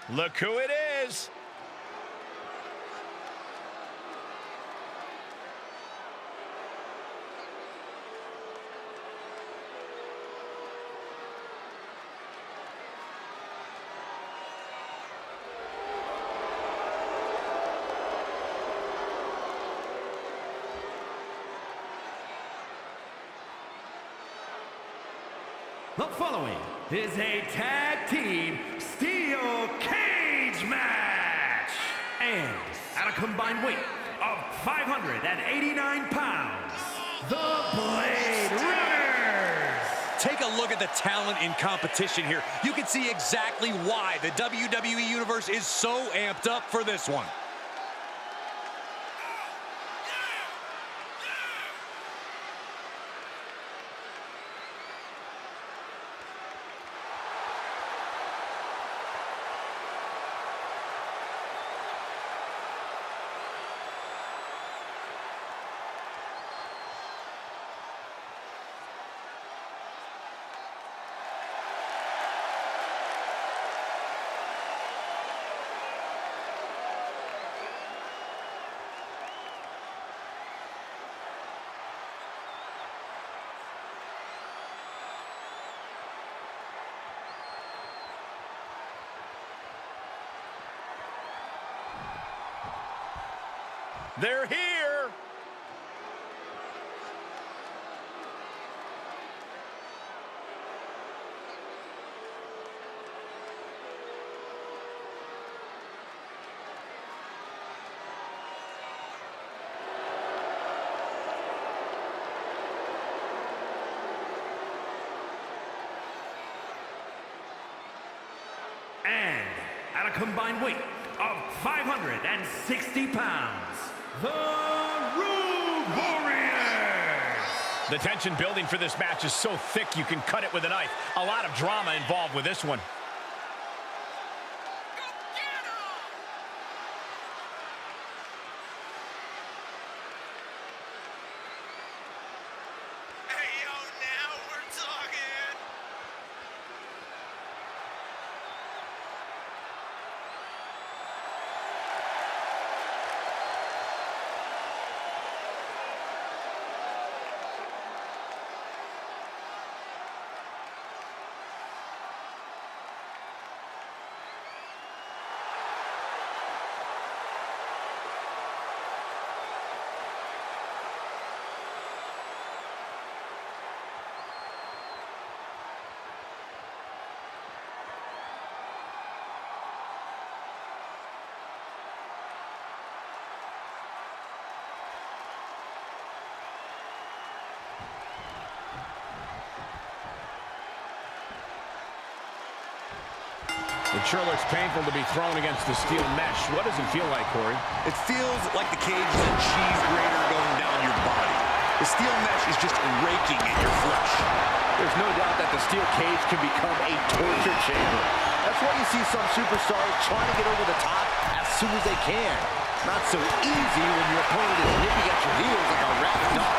Look who it is. The following is a tag team steel cage match. And at a combined weight of 589 pounds, the Blade Runners. Take a look at the talent in competition here. You can see exactly why the WWE Universe is so amped up for this one. They're here. And at a combined weight of 560 pounds, the Road Warriors. The tension building for this match is so thick you can cut it with a knife. A lot of drama involved with this one. It sure looks painful to be thrown against the steel mesh. What does it feel like, Corey? It feels like the cage is a cheese grater going down your body. The steel mesh is just raking at your flesh. There's no doubt that the steel cage can become a torture chamber. That's why you see some superstars trying to get over the top as soon as they can. Not so easy when your opponent is nipping at your heels like a rabid dog.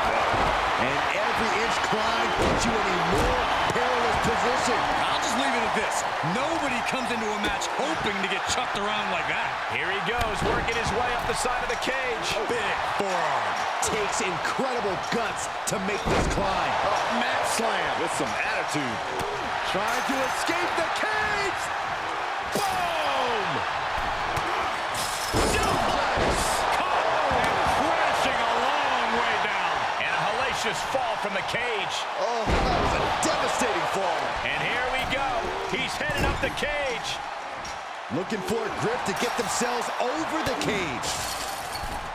And every inch climb puts you in a more perilous position. I'll just leave it at this. Nobody comes into a match hoping to get chucked around like that. Here he goes, working his way up the side of the cage. Big forearm. Takes incredible guts to make this climb. Mat slam with some attitude. Trying to escape the cage. Boom! Suplex! And crashing a long way down. And a hellacious fall from the cage. Oh, that was a devastating fall. And here we go. He's headed up the cage. Looking for a grip to get themselves over the cage.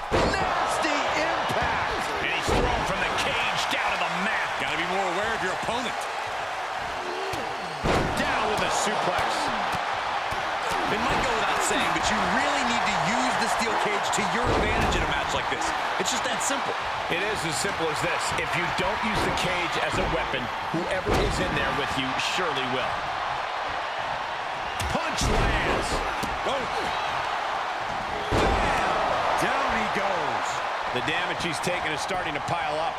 Nasty impact. And he's thrown from the cage down to the mat. Gotta be more aware of your opponent. Down with a suplex. It might go without saying, but you really need to use the steel cage to your advantage in a match like this. It's just that simple. It is as simple as this. If you don't use the cage as a weapon, whoever is in there with you surely will. Punch lands. Oh. Down he goes. The damage he's taken is starting to pile up.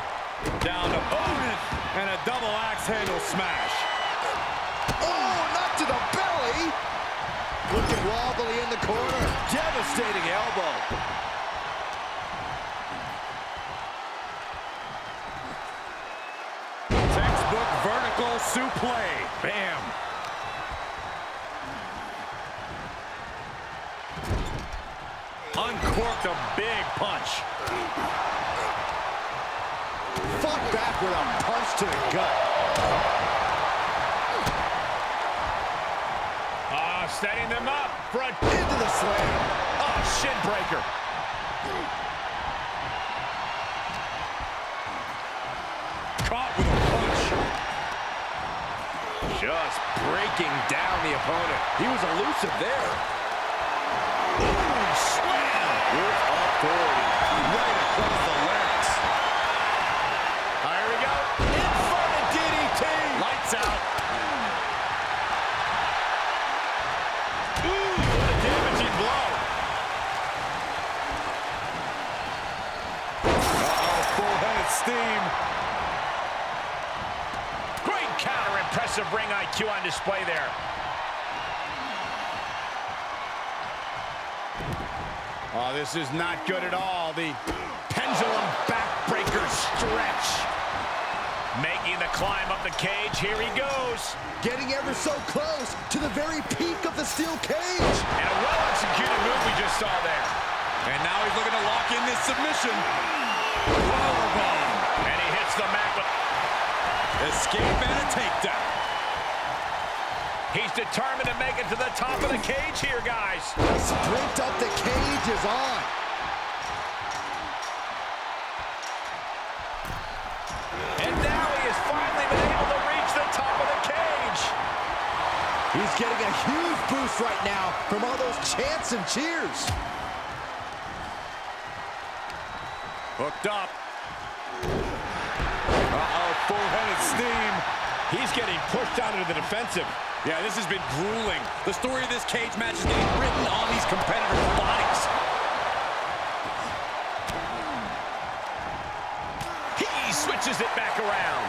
Down to opponent. And a double axe handle smash. Oh, not to the belly. Looking wobbly in the corner. Devastating elbow. Textbook vertical suplex. Bam. Uncorked a big punch. Fought back with a punch to the gut. Setting them up. Front Into the slam. Oh, shin breaker. Caught with a punch. Just breaking down the opponent. He was elusive there. Ooh, slam. With authority. Right across the larynx. Here we go. Inverted DDT. Lights out. Ooh, what a damaging blow. Full-headed steam. Great counter. Impressive ring IQ on display there. Oh, this is not good at all. The pendulum backbreaker stretch. Making the climb up the cage. Here he goes. Getting ever so close to the very peak of the steel cage. And a well-executed move we just saw there. And now he's looking to lock in this submission. Powerbomb. And he hits the mat with... Escape and a takedown. He's determined to make it to the top of the cage here, guys. The sprint up the cage is on. And now he has finally been able to reach the top of the cage. He's getting a huge boost right now from all those chants and cheers. Hooked up. Full-headed steam. He's getting pushed out into the defensive. Yeah, this has been grueling. The story of this cage match is getting written on these competitors' bodies. He switches it back around.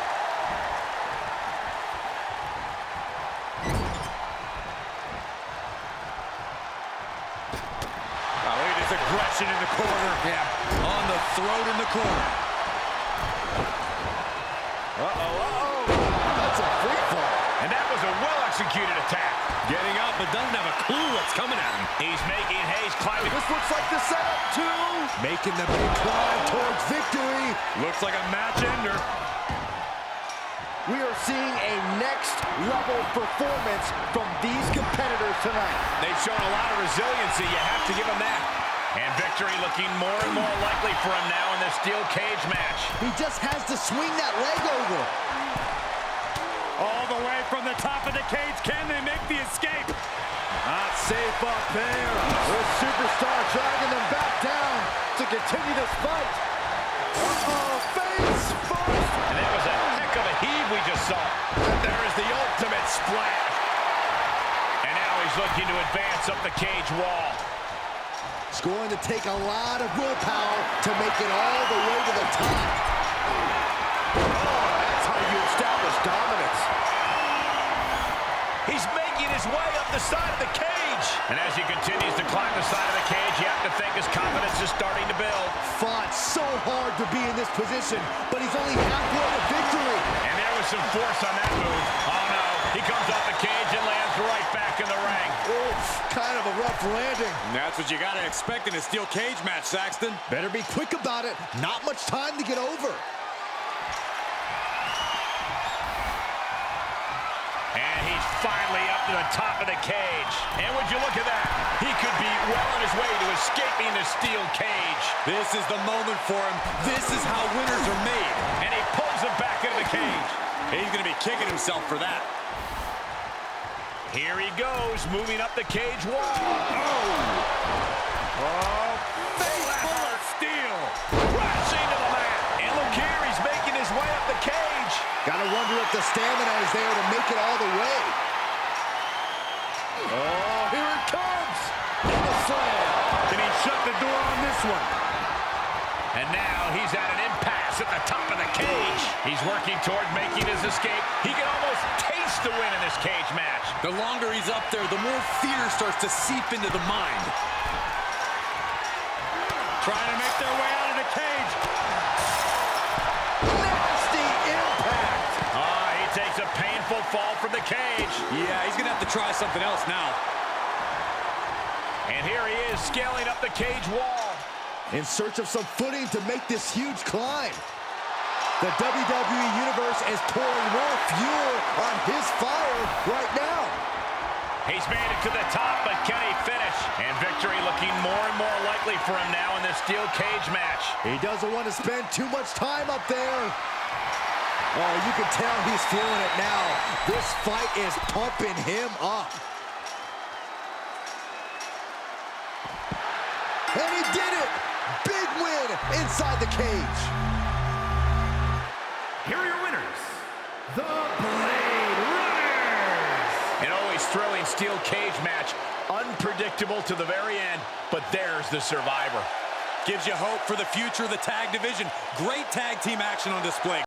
Look at this aggression in the corner. Yeah, on the throat in the corner. That's a free fall. And that was a well-executed attack. Getting up, but doesn't have a clue what's coming at him. He's making haste, climbing. This looks like the setup, too. Making the big climb towards victory. Looks like a match ender. We are seeing a next-level performance from these competitors tonight. They've shown a lot of resiliency. You have to give them that. And victory looking more and more likely for him now in this steel cage match. He just has to swing that leg over. All the way from the top of the cage. Can they make the escape? Not safe up there. This superstar dragging them back down to continue this fight. Face first. And that was a heck of a heave we just saw. And there is the ultimate splash. And now he's looking to advance up the cage wall. It's going to take a lot of willpower to make it all the way to the top. That's how you establish dominance. He's making his way up the side of the cage. And as he continues to climb the side of the cage, you have to think his confidence is starting to build. Fought so hard to be in this position, but he's only halfway to victory. And there was some force on that move. Oh, no. He comes off the cage and lands right back in the ring. Oof, kind of a rough landing. And that's what you got to expect in a steel cage match, Saxton. Better be quick about it. Not much time to get over. And he's finally up to the top of the cage. And would you look at that? He could be well on his way to escaping the steel cage. This is the moment for him. This is how winners are made. And he pulls him back into the cage. He's going to be kicking himself for that. Here he goes, moving up the cage wall. Face full of steel. Crashing to the mat. And look here, he's making his way up the cage. Gotta wonder if the stamina is there to make it all the way. Oh, here it comes. And a slam. Can he shut the door on this one? And now he's at an impasse. suplex at the top of the cage. He's working toward making his escape. He can almost taste the win in this cage match. The longer he's up there, the more fear starts to seep into the mind. Trying to make their way out of the cage. Nasty impact. He takes a painful fall from the cage. Yeah, he's going to have to try something else now. And here he is scaling up the cage wall. In search of some footing to make this huge climb. The WWE Universe is pouring more fuel on his fire right now. He's made it to the top, but can he finish? And victory looking more and more likely for him now in this steel cage match. He doesn't want to spend too much time up there. Oh, you can tell he's feeling it now. This fight is pumping him up. And he did it! Big win inside the cage. Here are your winners, the Blade Runners. An always thrilling steel cage match. Unpredictable to the very end, but there's the survivor. Gives you hope for the future of the tag division. Great tag team action on display.